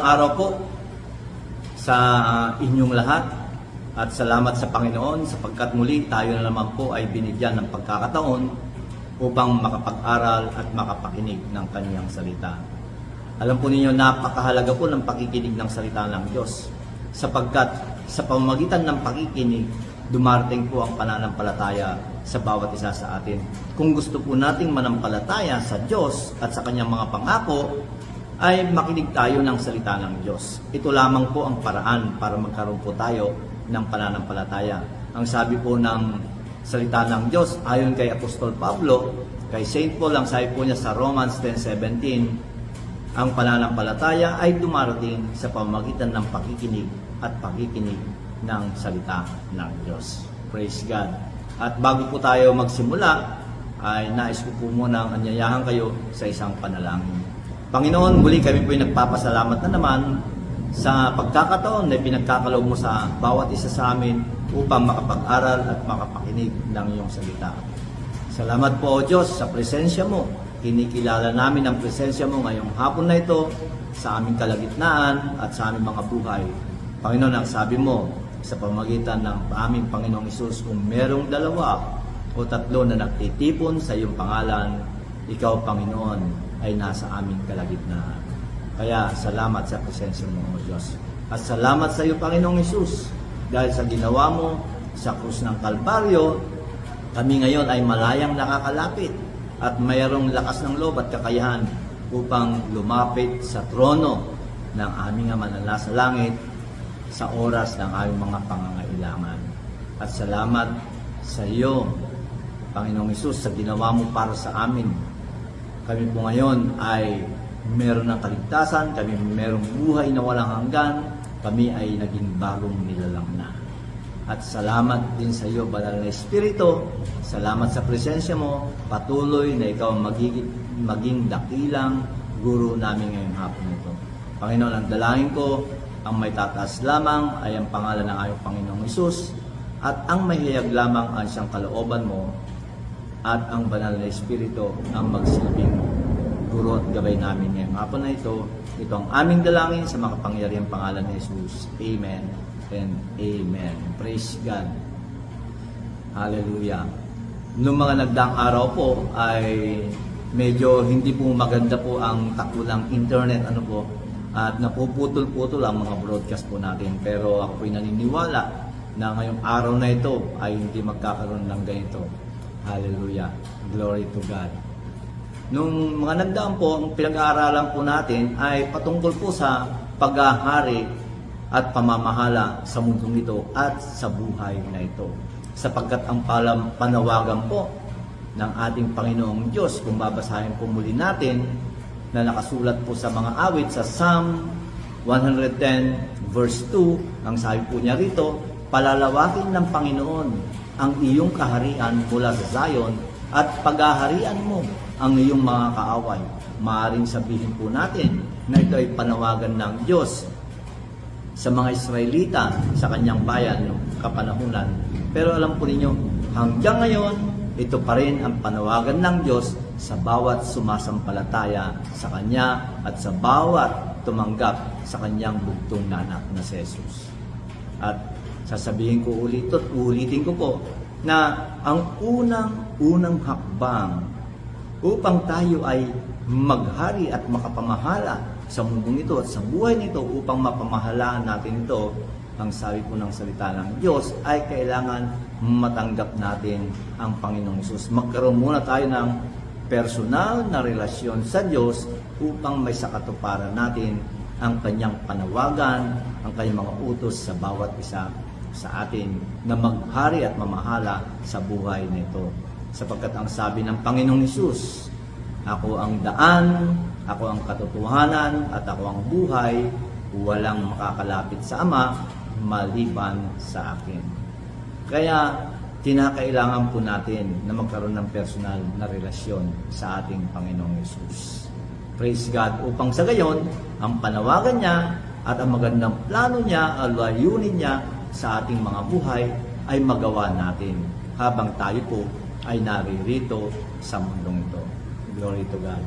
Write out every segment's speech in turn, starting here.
Araw po sa inyong lahat at salamat sa Panginoon sapagkat muli tayo na naman po ay binigyan ng pagkakataon upang makapag-aral at makapakinig ng Kanyang salita. Alam po ninyo, napakahalaga po ng pakikinig ng salita ng Diyos sapagkat sa pamamagitan ng pakikinig, dumarating po ang pananampalataya sa bawat isa sa atin. Kung gusto po nating manampalataya sa Diyos at sa Kanyang mga pangako, ay makinig tayo ng salita ng Diyos. Ito lamang po ang paraan para magkaroon po tayo ng pananampalataya. Ang sabi po ng salita ng Diyos, ayon kay Apostol Pablo, kay St. Paul, ang sabi po niya sa Romans 10:17, ang pananampalataya ay dumarating sa pamamagitan ng pakikinig at pakikinig ng salita ng Diyos. Praise God. At bago po tayo magsimula, ay nais ko po muna ang anyayahan kayo sa isang panalangin. Panginoon, muli kami po ay nagpapasalamat na naman sa pagkakataon na pinagkakaloob mo sa bawat isa sa amin upang makapag-aral at makapakinig ng iyong salita. Salamat po, O Diyos, sa presensya mo. Kinikilala namin ang presensya mo ngayong hapon na ito sa aming kalagitnaan at sa aming mga buhay. Panginoon, ang sabi mo sa pamamagitan ng aming Panginoong Hesus, kung merong 2 o 3 na nagtitipon sa iyong pangalan, ikaw, Panginoon, ay nasa aming kalagitnaan. Kaya salamat sa presensya mo, O Diyos. At salamat sa iyo, Panginoong Hesus, dahil sa ginawa mo sa krus ng Kalbaryo, kami ngayon ay malayang nakakalapit at mayroong lakas ng loob at kakayahan upang lumapit sa trono ng aming Ama na nasa langit sa oras ng aming mga pangangailangan. At salamat sa iyo, Panginoong Hesus, sa ginawa mo para sa amin. Kami po ngayon ay meron ng kaligtasan, kami merong buhay na walang hanggan, kami ay naging bagong nilalang na. At salamat din sa iyo, Banal na Espiritu, salamat sa presensya mo, patuloy na ikaw maging dakilang guro namin ngayong hapon ito. Panginoon, ang dalangin ko, ang may tataas lamang ay ang pangalan ng aming Panginoong Hesus, at ang mahihayag lamang ang siyang kalooban mo, at ang Banal na Espiritu ang magsilbing guro at gabay namin ngayong hapon na ito. Ito ang aming dalangin sa makapangyarihang pangalan ni Jesus. Amen and Amen. Praise God. Hallelujah. Noong mga nagdaang araw po ay medyo hindi po maganda po ang takbo ng internet at napuputol-putol ang mga broadcast po natin. Pero ako po'y naniniwala na ngayong araw na ito ay hindi magkakaroon ng ganito. Hallelujah. Glory to God. Nung mga nagdaan po, ang pinag-aaralan po natin ay patungkol po sa paghahari at pamamahala sa mundong ito at sa buhay na ito. Sapagkat ang panawagan po ng ating Panginoong Diyos, kung babasahin po muli natin, na nakasulat po sa mga awit sa Psalm 110 verse 2, ang sabi po niya rito, palalawakin ng Panginoon ang iyong kaharian mula sa Zion at paghaharian mo ang iyong mga kaaway. Maaaring sabihin po natin na ito ay panawagan ng Diyos sa mga Israelita sa kanyang bayan noong kapanahunan. Pero alam po ninyo, hanggang ngayon, ito pa rin ang panawagan ng Diyos sa bawat sumasampalataya sa Kanya at sa bawat tumanggap sa Kanyang bugtong na anak na si Jesus. At sasabihin ko ulitin ko po na ang unang hakbang upang tayo ay maghari at makapamahala sa mundong ito at sa buhay nito upang mapamahalaan natin ito, ang sabi po ng salita ng Diyos ay kailangan matanggap natin ang Panginoong Hesus. Magkaroon muna tayo ng personal na relasyon sa Diyos upang may sakatuparan natin ang kanyang panawagan, ang kanyang mga utos sa bawat isa sa atin na maghari at mamahala sa buhay nito. Sapagkat ang sabi ng Panginoong Hesus, ako ang daan, ako ang katotohanan, at ako ang buhay, walang makakalapit sa Ama maliban sa akin. Kaya kinakailangan po natin na magkaroon ng personal na relasyon sa ating Panginoong Hesus. Praise God, upang sa gayon, ang panawagan niya at ang magandang plano niya, ang layunin niya sa ating mga buhay ay magawa natin habang tayo po ay naririto sa mundong ito. Glory to God.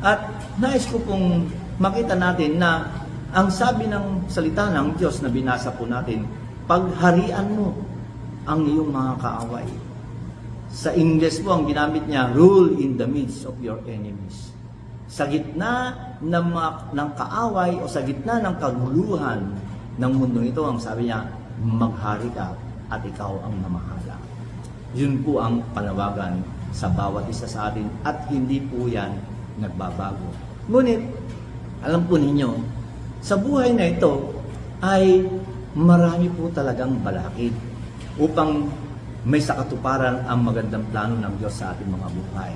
At nais ko pong makita natin na Ang sabi ng salita ng Diyos na binasa po natin, pagharian mo ang iyong mga kaaway. Sa English po, ang ginamit niya, rule in the midst of your enemies. Sa gitna ng kaaway o sa gitna ng kaguluhan ng mundo ito, ang sabi niya, maghari ka at ikaw ang namahala. Yun po ang panawagan sa bawat isa sa atin at hindi po yan nagbabago. Ngunit, alam po ninyo, sa buhay na ito ay marami po talagang balakid upang may sakatuparan ang magandang plano ng Diyos sa ating mga buhay.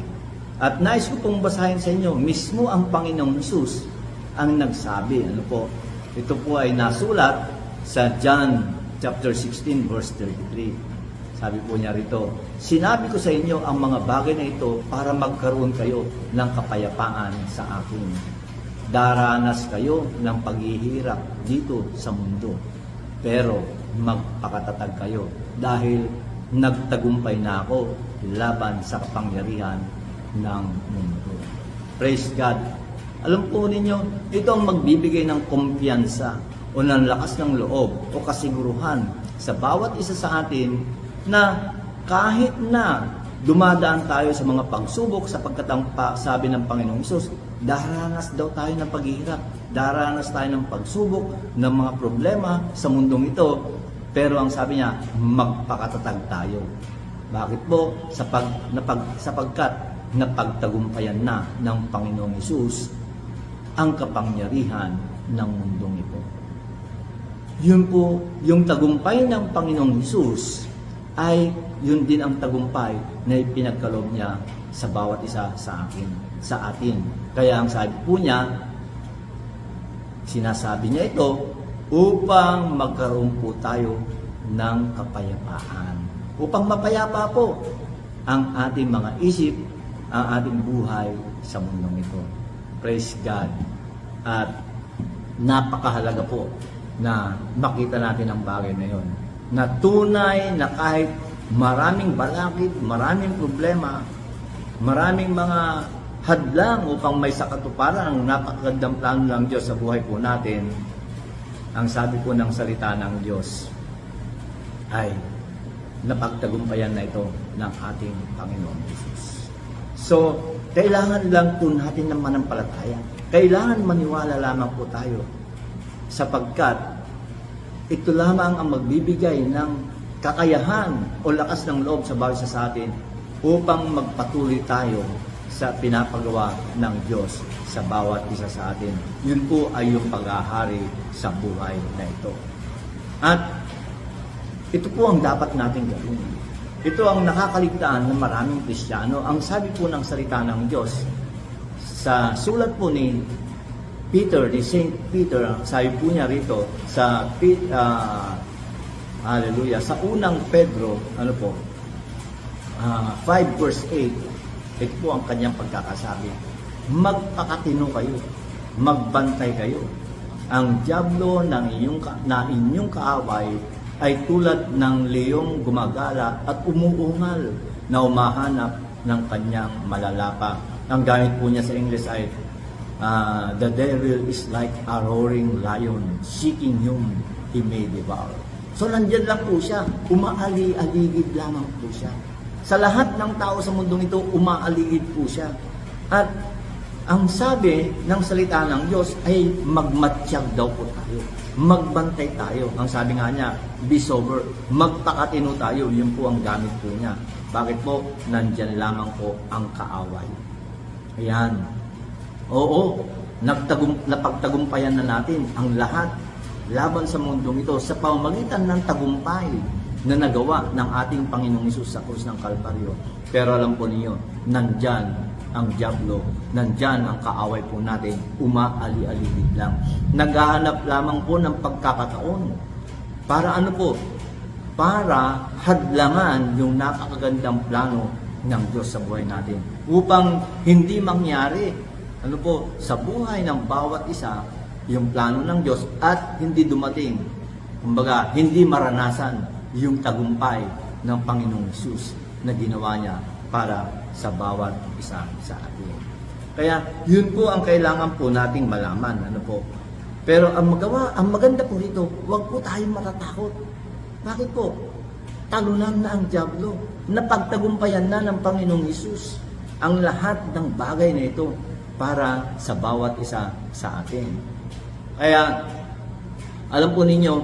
At nais ko pong basahin sa inyo, mismo ang Panginoong Hesus ang nagsabi. Ano po? Ito po ay nasulat sa John chapter 16 verse 33. Sabi po niya rito, sinabi ko sa inyo ang mga bagay na ito para magkaroon kayo ng kapayapaan sa akin. Daranas kayo ng paghihirap dito sa mundo. Pero magpakatatag kayo dahil nagtagumpay na ako laban sa kapangyarihan ng mundo. Praise God. Alam po ninyo, ito ang magbibigay ng kumpiyansa o ng lakas ng loob o kasiguruhan sa bawat isa sa atin na kahit na dumadaan tayo sa mga pagsubok sapagkat ang sabi ng Panginoong Hesus, daranas daw tayo ng paghihirap, daranas tayo ng pagsubok ng mga problema sa mundong ito, pero ang sabi niya, magpakatatag tayo. Bakit po? Sapagkat napagtagumpayan na ng Panginoong Hesus ang kapangyarihan ng mundong ito. Yun po, yung tagumpay ng Panginoong Hesus ay yun din ang tagumpay na ipinagkaloob niya sa bawat isa sa atin. Kaya ang sabi po niya, sinasabi niya ito upang magkaroon po tayo ng kapayapaan. Upang mapayapa po ang ating mga isip, ang ating buhay sa mundong ito. Praise God. At napakahalaga po na makita natin ang bagay na yon. Na tunay na kahit maraming balakid, maraming problema, maraming mga hadlang upang may sakatuparan ang napakagandang plano ng Diyos sa buhay po natin, ang sabi po ng salita ng Diyos ay napagtagumpayan na ito ng ating Panginoon Jesus. So, kailangan lang po natin ng manampalataya. Kailangan maniwala lamang po tayo sapagkat ito lamang ang magbibigay ng kakayahan o lakas ng loob sa bawat isa sa atin upang magpatuloy tayo sa pinapagawa ng Diyos sa bawat isa sa atin. Yun po ay yung paghahari sa buhay na ito. At ito po ang dapat natin gawin. Ito ang nakakaligtaan ng maraming Kristiyano. Ang sabi po ng salita ng Diyos sa sulat po ni Peter, ni Saint Peter, sabi po niya rito sa hallelujah, sa unang Pedro, 5 verse 8, ito po ang kanyang pagkakasabi. Magpakatino kayo, magbantay kayo. Ang dyablo na inyong kaaway ay tulad ng leyong gumagala at umuungal na umahanap ng kanyang malalapa. Ang gamit po niya sa English ay the devil is like a roaring lion seeking whom he may devour. So nandyan lang po siya, umaali-aligid lamang po siya. Sa lahat ng tao sa mundong ito, umaaligid po siya. At ang sabi ng salita ng Diyos ay magmatsyag daw po tayo. Magbantay tayo. Ang sabi nga niya, be sober. Magpakatino tayo. Yun po ang gamit po niya. Bakit po? Nandyan lamang po ang kaaway. Ayan. Oo, napagtagumpayan na natin ang lahat laban sa mundong ito sa pamamagitan ng tagumpay na nagawa ng ating Panginoong Hesus sa krus ng Kalbaryo. Pero alam po niyo, nandyan ang dyablo, nandyan ang kaaway po natin, umaali-aligid lang. Naghahanap lamang po ng pagkakataon. Para ano po? Para hadlangan yung napakagandang plano ng Diyos sa buhay natin. Upang hindi mangyari sa buhay ng bawat isa yung plano ng Diyos at hindi dumating, kumbaga, hindi maranasan yung tagumpay ng Panginoong Hesus na ginawa niya para sa bawat isa sa atin. Kaya, yun po ang kailangan po nating malaman. Pero ang maganda po rito, huwag po tayong matatakot. Bakit po? Talunan na ang dyablo. Napagtagumpayan na ng Panginoong Hesus ang lahat ng bagay na ito para sa bawat isa sa atin. Kaya, alam po ninyo,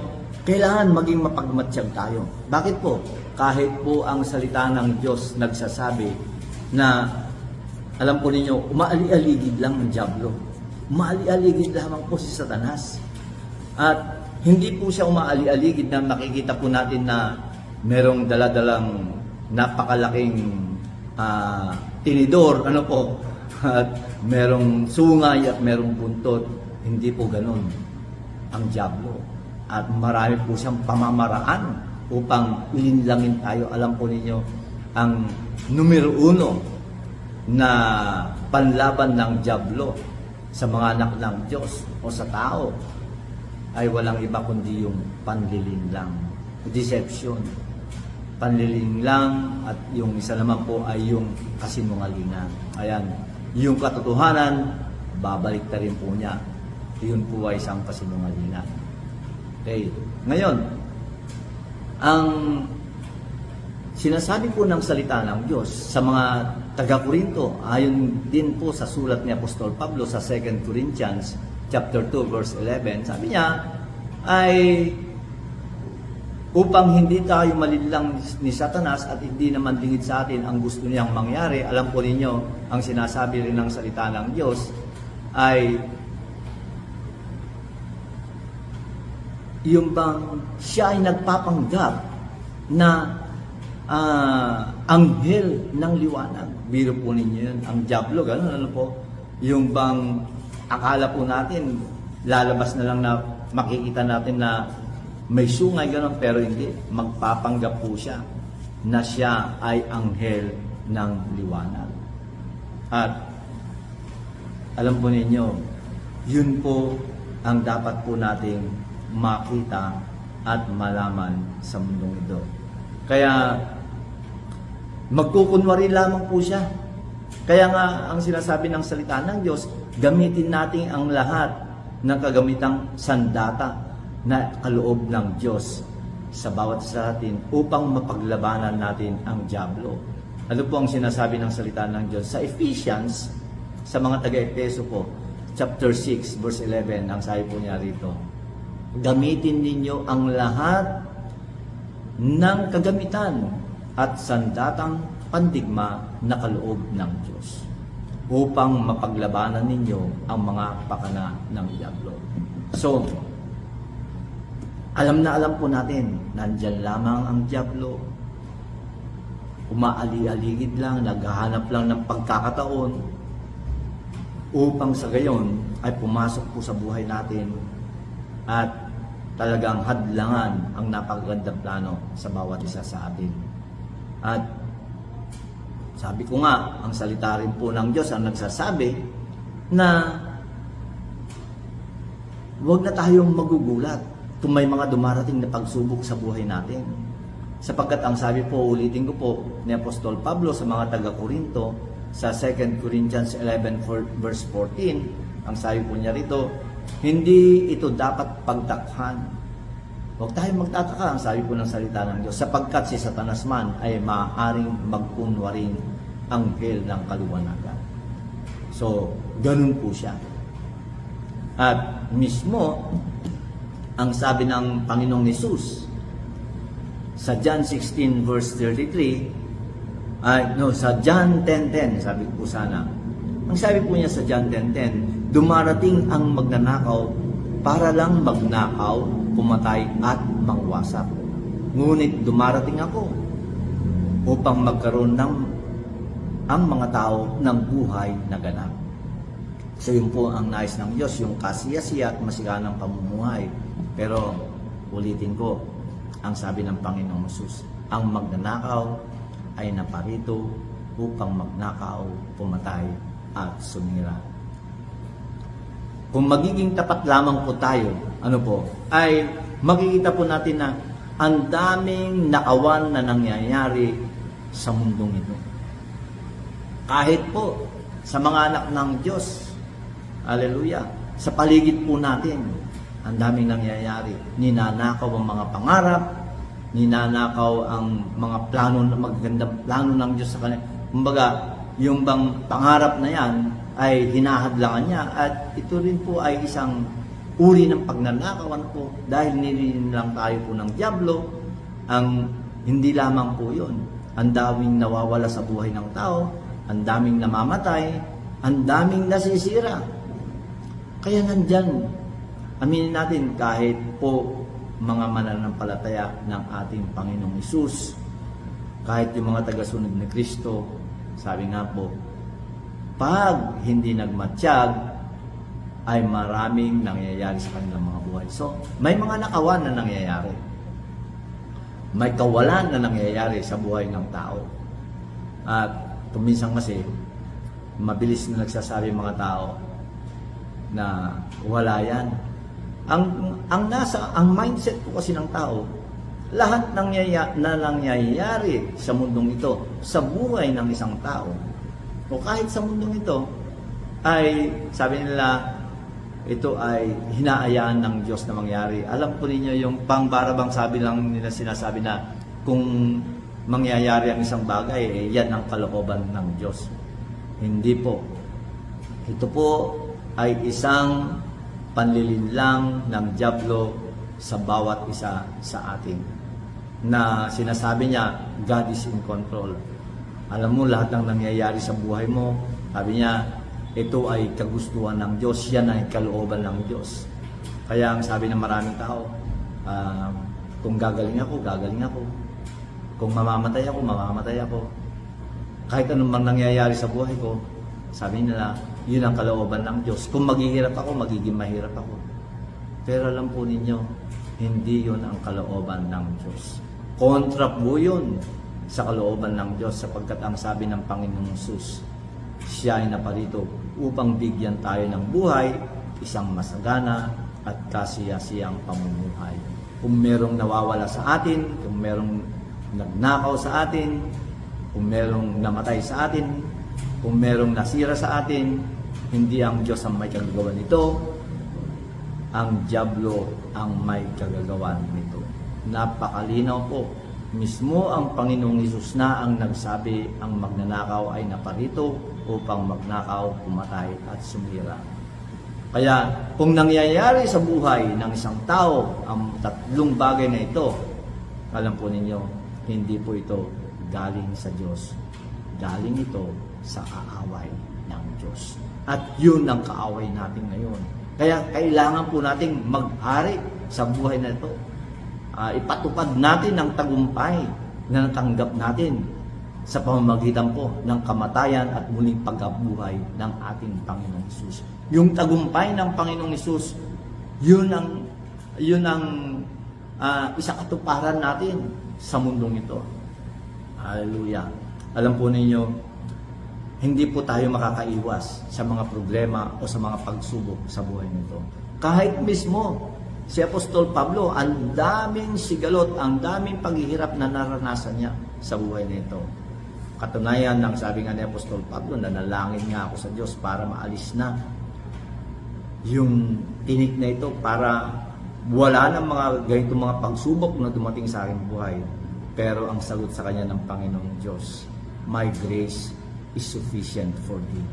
kailangan maging mapagmatsyag tayo. Bakit po? Kahit po ang salita ng Diyos nagsasabi na, alam po ninyo, umaali-aligid lang ang dyablo. Umaali-aligid lamang po si Satanas. At hindi po siya umaali-aligid na makikita po natin na merong daladalang napakalaking tinidor, ano po, at merong sungay at merong buntot. Hindi po ganun ang dyablo. At marami po siyang pamamaraan upang ilinlangin tayo. Alam po ninyo, ang numero 1 na panlaban ng dyablo sa mga anak ng Diyos o sa tao ay walang iba kundi yung panlilinlang, deception. Panlilinlang at yung isa naman po ay yung kasinungalingan. Ayan, yung katotohanan, babalik na rin po niya. Yun po ay isang kasinungalingan. Okay, ngayon, ang sinasabi po ng salita ng Diyos sa mga taga-Korinto, ayon din po sa sulat ni Apostol Pablo sa 2 Corinthians chapter 2 verse 11, sabi niya ay upang hindi tayo malilang ni Satanas at hindi naman lingid sa atin ang gusto niyang mangyari. Alam po ninyo, ang sinasabi rin ng salita ng Diyos ay yung bang siya ay nagpapanggap na anghel ng liwanag. Biro po ninyo yun. Ang dyablo, gano'n, ano po? Yung bang akala po natin, lalabas na lang na makikita natin na may sungay, gano'n, pero hindi. Magpapanggap po siya na siya ay anghel ng liwanag. At alam po ninyo, yun po ang dapat po nating makita at malaman sa mundong ito. Kaya magkukunwari lamang po siya. Kaya nga ang sinasabi ng salita ng Diyos, gamitin natin ang lahat ng kagamitang sandata na kaloob ng Diyos sa bawat isa natin upang mapaglabanan natin ang dyablo. Ano po ang sinasabi ng salita ng Diyos? Sa Ephesians, sa mga taga-Efeso po, chapter 6, verse 11, ang sabi po niya rito, gamitin ninyo ang lahat ng kagamitan at sandatang pandigma na kaloob ng Diyos upang mapaglabanan ninyo ang mga pakana ng dyablo. So, alam na alam po natin, nandyan lamang ang dyablo, umaali-aligid lang, naghahanap lang ng pagkakataon upang sa gayon ay pumasok po sa buhay natin at talagang hadlangan ang napakagandang plano sa bawat isa sa atin. At sabi ko nga, ang salita rin po ng Diyos ang nagsasabi na huwag na tayong magugulat kung may mga dumarating na pagsubok sa buhay natin. Sapagkat ang sabi po, ulitin ko po, ni Apostol Pablo sa mga taga-Korinto, sa 2 Corinthians 11 verse 14, ang sabi po niya rito, hindi ito dapat pagtakhan. Huwag tayong magtataka, ang sabi po ng salita ng Diyos, sapagkat si Satanas man ay maaaring magkunwaring anghel ng kaliwanagan. So, ganun po siya. At mismo, ang sabi ng Panginoong Hesus sa John 16 verse 33, sa John 10:10, sabi po sana. Ang sabi po niya sa John 10:10, dumarating ang magnanakaw para lang magnakaw, pumatay at mangwasak. Ngunit dumarating ako upang magkaroon ng ang mga tao ng buhay na ganap. So yun po ang nais ng Diyos, yung kasiyasiya at masiganang pamumuhay. Pero ulitin ko, ang sabi ng Panginoong Hesus, ang magnanakaw ay naparito upang magnakaw, pumatay at sumira. Kung magiging tapat lamang po tayo, ay makikita po natin na ang daming nakawan na nangyayari sa mundong ito. Kahit po sa mga anak ng Diyos, hallelujah, sa paligid po natin, Ang daming nangyayari. Ninanakaw ang mga pangarap, ninanakaw ang mga plano, magagandang plano ng Diyos sa kanila. Kumbaga, yung bang pangarap na yan ay hinahadlangan niya at ito rin po ay isang uri ng pagnanakaw po dahil nilin lang tayo po ng dyablo. Ang hindi lamang po yun, ang daming nawawala sa buhay ng tao, ang daming namamatay, ang daming nasisira. Kaya nandyan, aminin natin kahit po mga mananampalataya ng ating Panginoong Hesus, kahit yung mga tagasunod ni Kristo, sabi nga po, pag hindi nagmatiyag, ay maraming nangyayari sa kanilang mga buhay. So, may mga nakawan na nangyayari. May kawalan na nangyayari sa buhay ng tao. At kuminsan kasi, mabilis na nagsasabi mga tao na wala yan. Ang mindset po kasi ng tao, lahat na nangyayari sa mundong ito, sa buhay ng isang tao, o kahit sa mundong ito, ay sabi nila, ito ay hinaayaan ng Diyos na mangyari. Alam po ninyo yung pangbarabang sabi lang nila, sinasabi na kung mangyayari ang isang bagay, eh, yan ang kalooban ng Diyos. Hindi po. Ito po ay isang panlilinlang ng dyablo sa bawat isa sa atin. Na sinasabi niya, God is in control. Alam mo, lahat ng nangyayari sa buhay mo, sabi niya, ito ay kagustuhan ng Diyos, yan ay kalooban ng Diyos. Kaya ang sabi ng maraming tao, kung gagaling ako, gagaling ako. Kung mamamatay ako, mamamatay ako. Kahit anong mang nangyayari sa buhay ko, sabi nila, yun ang kalooban ng Diyos. Kung maghihirap ako, magiging mahirap ako. Pero alam po ninyo, hindi yun ang kalooban ng Diyos. Kontra po yun sa kalooban ng Diyos, sapagkat ang sabi ng Panginoong Hesus, siya ay naparito upang bigyan tayo ng buhay, isang masagana at kasiyasiyang pamumuhay. Kung merong nawawala sa atin, kung merong nagnakaw sa atin, kung merong namatay sa atin, kung merong nasira sa atin, hindi ang Diyos ang may kagagawan nito, ang dyablo ang may kagagawan nito. Napakalinaw po. Mismo ang Panginoong Hesus na ang nagsabi, ang magnanakaw ay naparito upang magnakaw, pumatay at sumira. Kaya kung nangyayari sa buhay ng isang tao ang tatlong bagay na ito, alam po ninyo, hindi po ito galing sa Diyos. Galing ito sa kaaway ng Diyos. At yun ang kaaway natin ngayon. Kaya kailangan po nating maghari sa buhay na ito. Ipatupad natin ang tagumpay na natanggap natin sa pamamagitan po ng kamatayan at muling pagkabuhay ng ating Panginoong Hesus. Yung tagumpay ng Panginoong Hesus, yun ang isang katuparan natin sa mundong ito. Hallelujah. Alam po ninyo, hindi po tayo makakaiwas sa mga problema o sa mga pagsubok sa buhay nito. Kahit mismo si Apostol Pablo, ang daming sigalot, ang daming paghihirap na naranasan niya sa buhay nito. Katunayan ng sabi nga ni Apostol Pablo, nanalangin nga ako sa Diyos para maalis na yung tinik na ito, para wala ng mga ganitong mga pagsubok na dumating sa aking buhay. Pero ang sagot sa kanya ng Panginoong Diyos, my grace is sufficient for thee.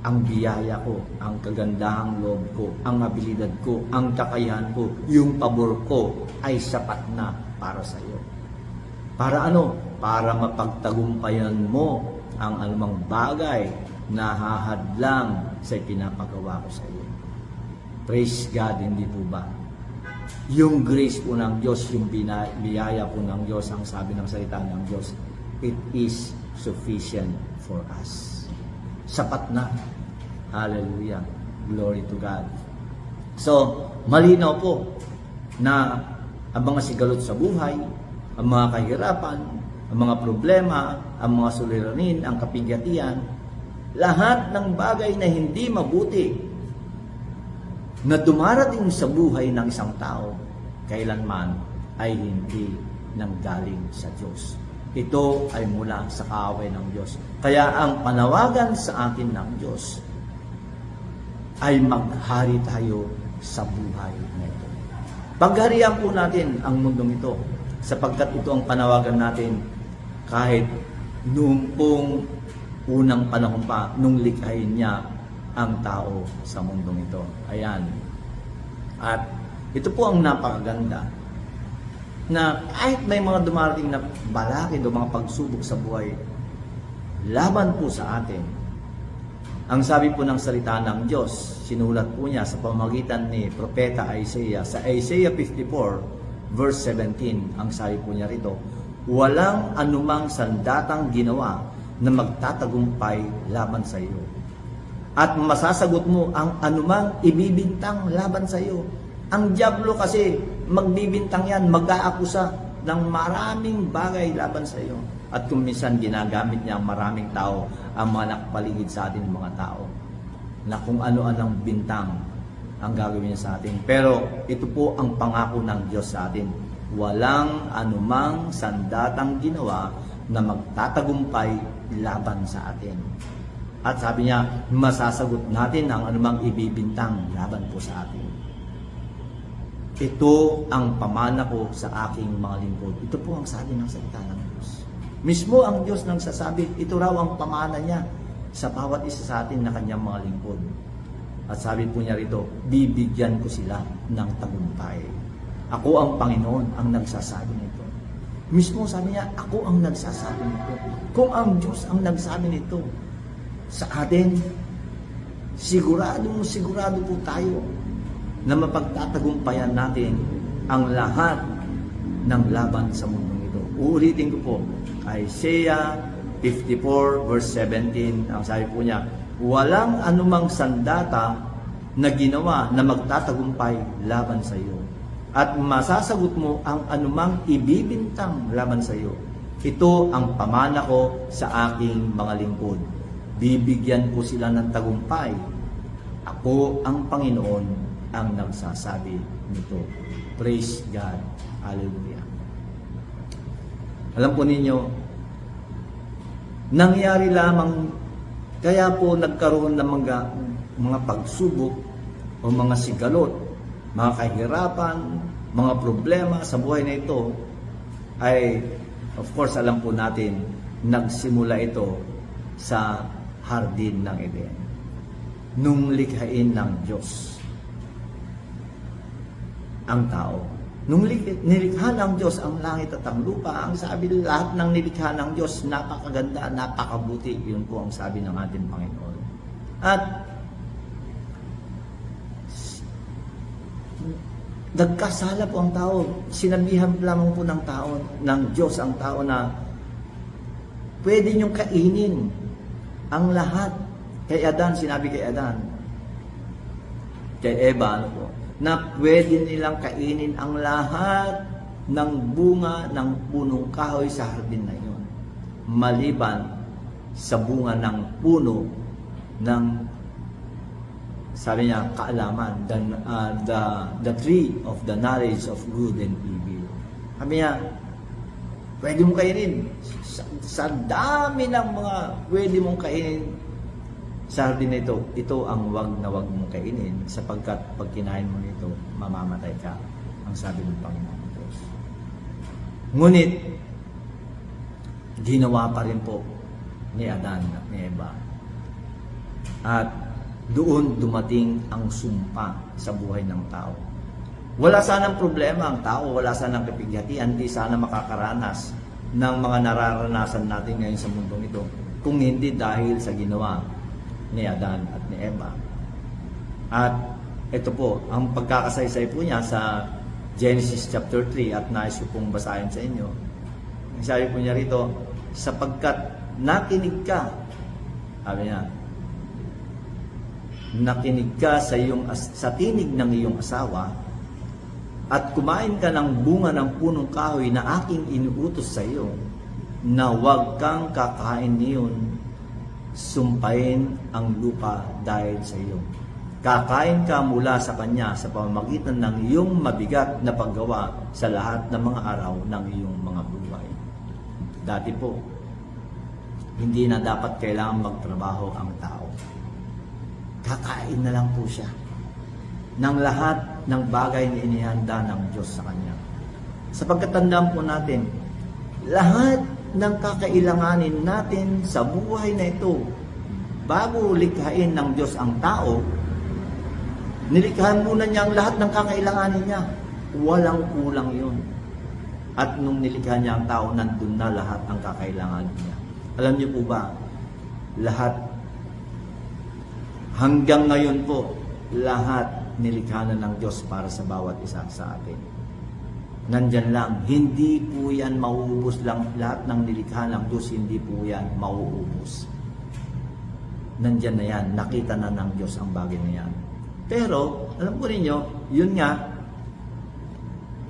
Ang biyaya ko, ang kagandahang loob ko, ang abilidad ko, ang kakayahan ko, yung pabor ko ay sapat na para sa iyo. Para ano? Para mapagtagumpayan mo ang anumang bagay na hahadlang sa pinapagawa ko sa iyo. Praise God, hindi po ba? Yung grace po ng Diyos, yung biyaya po ng Diyos, ang sabi ng salita ng Diyos, it is sufficient for us. Sapat na. Hallelujah. Glory to God. So, malinaw po na ang mga sigalot sa buhay, ang mga kahirapan, ang mga problema, ang mga suliranin, ang kapighatian, lahat ng bagay na hindi mabuti na dumarating sa buhay ng isang tao, kailanman ay hindi nanggaling sa Diyos. Ito ay mula sa kaaway ng Diyos. Kaya ang panawagan sa atin ng Diyos ay maghari tayo sa buhay na ito. Pagharian po natin ang mundong ito sapagkat ito ang panawagan natin kahit noong pong unang panahon pa nung likhain niya ang tao sa mundong ito. Ayan. At ito po ang napakaganda na kahit may mga dumarating na balakid o mga pagsubok sa buhay laban po sa atin. Ang sabi po ng salita ng Diyos, sinulat po niya sa pamamagitan ni Propeta Isaiah. Sa Isaiah 54, verse 17, ang sabi po niya rito, walang anumang sandatang ginawa na magtatagumpay laban sa iyo. At masasagot mo ang anumang ibibintang laban sa iyo. Ang dyablo kasi magbibintang yan, mag-aakusa ng maraming bagay laban sa iyo. At kung minsan ginagamit niya ang maraming tao, ang mga nakapaligid sa atin mga tao, na kung ano-anong bintang ang gagawin niya sa atin. Pero ito po ang pangako ng Diyos sa atin. Walang anumang sandatang ginawa na magtatagumpay laban sa atin. At sabi niya, masasagot natin ang anumang ibibintang laban po sa atin. Ito ang pamana ko sa aking mga lingkod. Ito po ang sabi ng salita ng Diyos. Mismo ang Diyos nang sasabi, ito raw ang pamana niya sa bawat isa sa atin na kanyang mga lingkod. At sabi po niya rito, bibigyan ko sila ng tagumpay. Ako ang Panginoon ang nagsasabi nito. Mismo sabi niya, ako ang nagsasabi nito. Kung ang Diyos ang nagsabi nito sa atin, sigurado po tayo na mapagtatagumpayan natin ang lahat ng laban sa mundong ito. Uulitin ko po, Isaiah 54 verse 17, ang sabi po niya, walang anumang sandata na ginawa na magtatagumpay laban sa iyo. At masasagot mo ang anumang ibibintang laban sa iyo. Ito ang pamana ko sa aking mga lingkod. Bibigyan ko sila ng tagumpay. Ako ang Panginoon ang nagsasabi nito. Praise God. Hallelujah. Alam po ninyo, nangyari lamang, kaya po nagkaroon ng mga pagsubok o mga sigalot, mga kahirapan, mga problema sa buhay na ito, ay, of course, alam po natin, nagsimula ito sa hardin ng Eden. Nung likhain ng Diyos ang tao. Nung nilikha ng Diyos ang langit at ang lupa, ang sabi lahat ng nilikha ng Diyos, napakaganda, napakabuti. Yun po ang sabi ng ating Panginoon. At nagkasala po ang tao. Sinabihan lamang po ng tao, ng Diyos ang tao na pwede niyong kainin ang lahat. Kay Adan, sinabi kay Adan, kay Eva, ano po, na pwede nilang kainin ang lahat ng bunga ng punong kahoy sa hardin na iyon, maliban sa bunga ng puno ng, sabi niya, kaalaman, the tree of the knowledge of good and evil. Sabi niya, pwede mong kainin. Sa dami ng mga pwede mong kainin sa hardin na ito ang wag na wag mong kainin, sapagkat pag kinain mo nito, mamamatay ka, ang sabi ng Panginoon Diyos. Ngunit, ginawa pa rin po ni Adan at ni Eva. At doon dumating ang sumpa sa buhay ng tao. Wala sanang problema ang tao, wala sanang kapighatian, hindi sana makakaranas ng mga nararanasan natin ngayon sa mundong ito, kung hindi dahil sa ginawa ni Adan at ni Eva. At ito po, ang pagkakasaysay po niya sa Genesis chapter 3 at nais ko pong basahin sa inyo. Sabi po niya rito, sapagkat nakinig ka, sabi niya, nakinig ka sa tinig ng iyong asawa at kumain ka ng bunga ng punong kahoy na aking inuutos sa iyo, na huwag kang kakain niyon, sumpain ang lupa dahil sa iyo. Kakain ka mula sa kanya sa pamamagitan ng iyong mabigat na paggawa sa lahat ng mga araw ng iyong mga buhay. Dati po, hindi na dapat kailangan magtrabaho ang tao. Kakain na lang po siya. ng lahat ng bagay na inihanda ng Diyos sa kanya. Sapagkat tandaan po natin, lahat ng kakailanganin natin sa buhay na ito, bago likhain ng Diyos ang tao, nilikhahan muna niya ang lahat ng kakailanganin niya. Walang kulang yun. At nung nilikha niya ang tao, nandun na lahat ng kakailanganin niya. Alam niyo po ba, lahat, hanggang ngayon po, lahat nilikha na ng Diyos para sa bawat isa sa atin. Nandyan lang, hindi po yan mauubos lang. Lahat ng nilikha ng Diyos, hindi po yan mauubos. Nandyan na yan, nakita na ng Diyos ang bagay na yan. Pero, alam po ninyo, yun nga,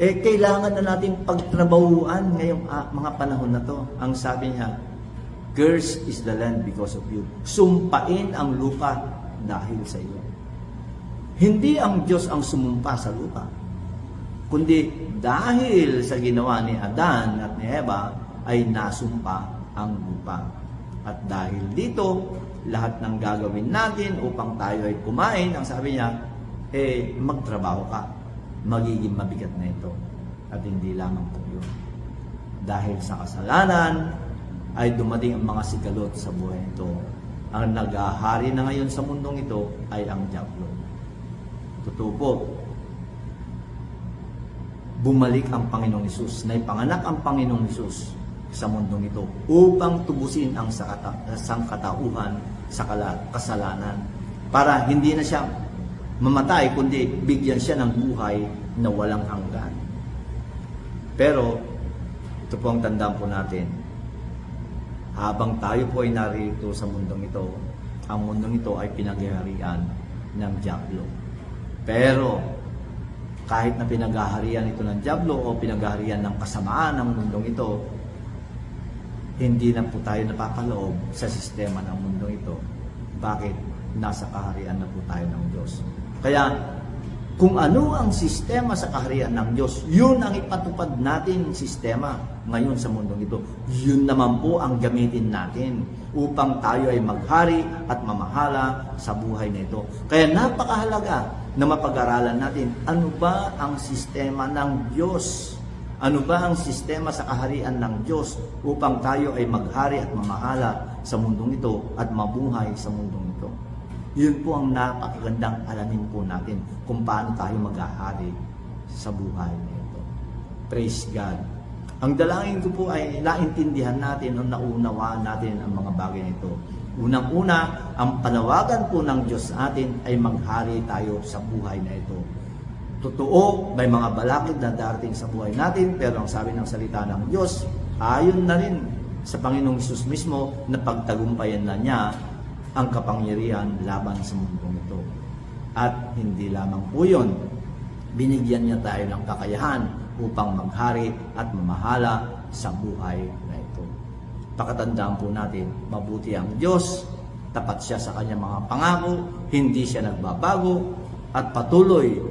kailangan na natin pagtrabahuan ngayong mga panahon na to. Ang sabi niya, "Cursed is the land because of you." Sumpain ang lupa dahil sa iyo. Hindi ang Diyos ang sumumpa sa lupa, kundi dahil sa ginawa ni Adan at ni Eva ay nasumpa ang lupa. At dahil dito, lahat ng gagawin natin upang tayo ay kumain, ang sabi niya, magtrabaho ka. Magiging mabigat na ito. At hindi lamang po yun. Dahil sa kasalanan, ay dumating ang mga sigalot sa buhay ito. Ang nag-ahari na ngayon sa mundong ito ay ang diablo. Totoo po, bumalik ang Panginoong Hesus, naipanganak ang Panginoong Hesus sa mundong ito upang tubusin ang sangkatauhan sa kasalanan para hindi na siya mamatay, kundi bigyan siya ng buhay na walang hanggan. Pero, ito po ang tandaan po natin. Habang tayo po ay narito sa mundong ito, ang mundong ito ay pinaghaharian ng diablo. Pero, kahit na pinaghaharian ito ng diablo o pinaghaharian ng kasamaan ng mundong ito, hindi na po tayo napapaloob sa sistema ng mundong ito. Bakit? Nasa kaharian na po tayo ng Diyos. Kaya, kung ano ang sistema sa kaharian ng Diyos, yun ang ipatupad natin sistema ngayon sa mundong ito. Yun naman po ang gamitin natin upang tayo ay maghari at mamahala sa buhay na ito. Kaya napakahalaga na mapag-aralan natin, ano ba ang sistema ng Diyos? Ano ba ang sistema sa kaharian ng Diyos upang tayo ay maghari at mamahala sa mundong ito at mabuhay sa mundong ito? Yun po ang napakagandang alamin po natin kung paano tayo maghahari sa buhay na ito. Praise God. Ang dalangin ko po ay naintindihan natin o naunawaan natin ang mga bagay na ito. Unang-una, ang panawagan po ng Diyos sa atin ay maghari tayo sa buhay na ito. Totoo, may mga balakid na darating sa buhay natin, pero ang sabi ng salita ng Diyos, ayon na rin sa Panginoong Hesus mismo na pagtagumpayan na niya ang kapangyarihan laban sa mundong ito. At hindi lamang po yun, binigyan niya tayo ng kakayahan upang maghari at mamahala sa buhay na ito. Pakatandaan po natin, mabuti ang Diyos, tapat siya sa kanyang mga pangako, hindi siya nagbabago, at patuloy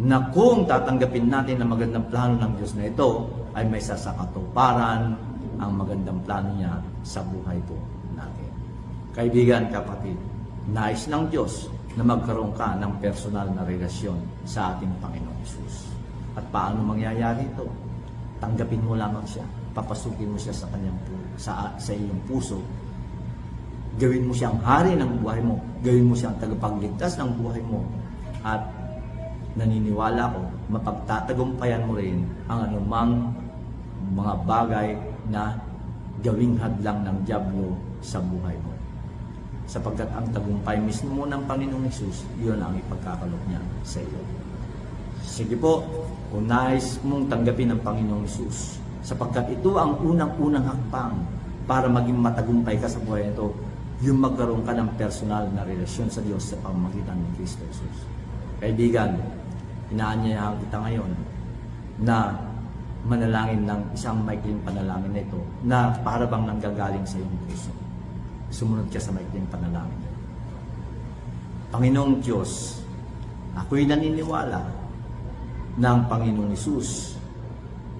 na kung tatanggapin natin ang magandang plano ng Diyos na ito, ay may sasakatuparan ang magandang plano niya sa buhay po natin. Kaibigan, kapatid, nais ng Diyos na magkaroon ka ng personal na relasyon sa ating Panginoong Hesus. At paano mangyayari ito? Tanggapin mo lamang siya, papasukin mo siya sa kanyang sa iyong puso. Gawin mo siyang hari ng buhay mo, gawin mo siyang tagapagligtas ng buhay mo, at naniniwala ko, mapagtatagumpayan mo rin ang anumang mga bagay na gawing hadlang ng diablo sa buhay mo. Sapagkat ang tagumpay mismo ng Panginoong Hesus, yun ang ipagkakaloob niya sa iyo. Sige po, kung nais mong tanggapin ng Panginoong Hesus, sapagkat ito ang unang-unang hakbang para maging matagumpay ka sa buhay nito, yung magkaroon ka ng personal na relasyon sa Diyos sa pamamagitan ni Kristo Hesus. Kaibigan, inaanyayahan kita ngayon na manalangin ng isang maikling panalangin na ito na para bang nanggagaling sa iyong puso. Sumunod ka sa maikling panalangin. Panginoong Diyos, ako'y naniniwala na ang Panginoong Hesus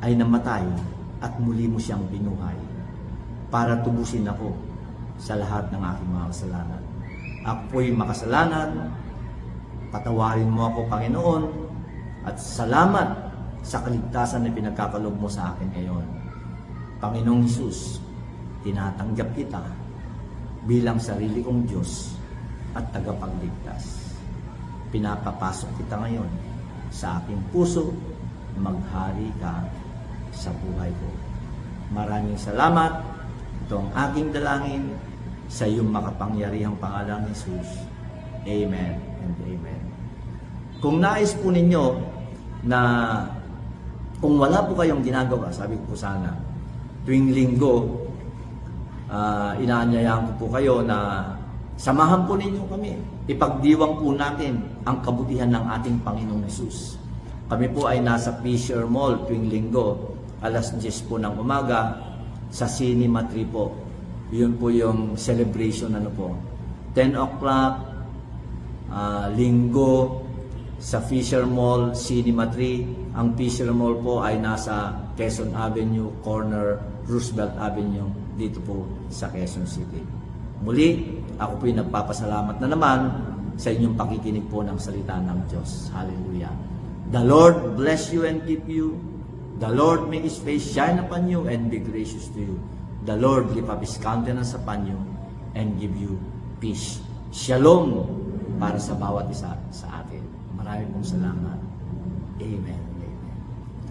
ay namatay at muli mo siyang binuhay para tubusin ako sa lahat ng aking mga kasalanan. Ako'y makasalanan Patawarin mo ako, Panginoon, at salamat sa kaligtasan na pinagkakaloob mo sa akin ngayon. Panginoong Hesus, tinatanggap kita bilang sarili kong Diyos at tagapagligtas. Pinapapasok kita ngayon sa aking puso, maghari ka sa buhay ko. Maraming salamat. Ito ang aking dalangin sa iyong makapangyarihang pangalan ni Jesus. Amen and amen. Kung nais po ninyo na kung wala po kayong ginagawa, sabi ko po sana, tuwing linggo, inaanyayahan ko po kayo na samahan po ninyo kami. Ipagdiwang po natin ang kabutihan ng ating Panginoong Hesus. Kami po ay nasa Fisher Mall tuwing linggo, alas 10 po ng umaga, sa Cinema 3 po. Yun po yung celebration 10 o'clock, linggo, sa Fisher Mall, Cinema 3. Ang Fisher Mall po ay nasa Quezon Avenue, corner Roosevelt Avenue, dito po sa Quezon City. Muli, ako po yung nagpapasalamat na naman sa inyong pakikinig po ng salita ng Diyos. Hallelujah. The Lord bless you and keep you. The Lord make His face shine upon you and be gracious to you. The Lord lift up His countenance upon you and give you peace. Shalom para sa bawat isa sa atin. Maraming salamat. Amen. Amen.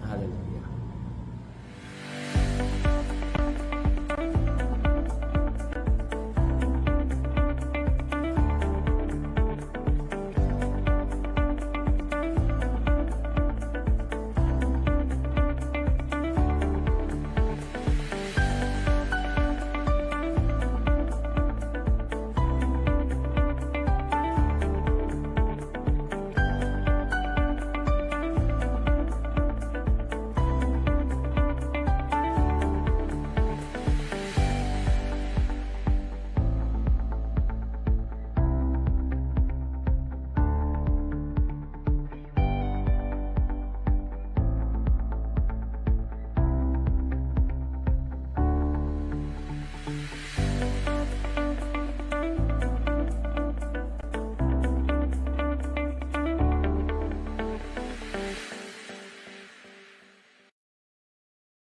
Hallelujah.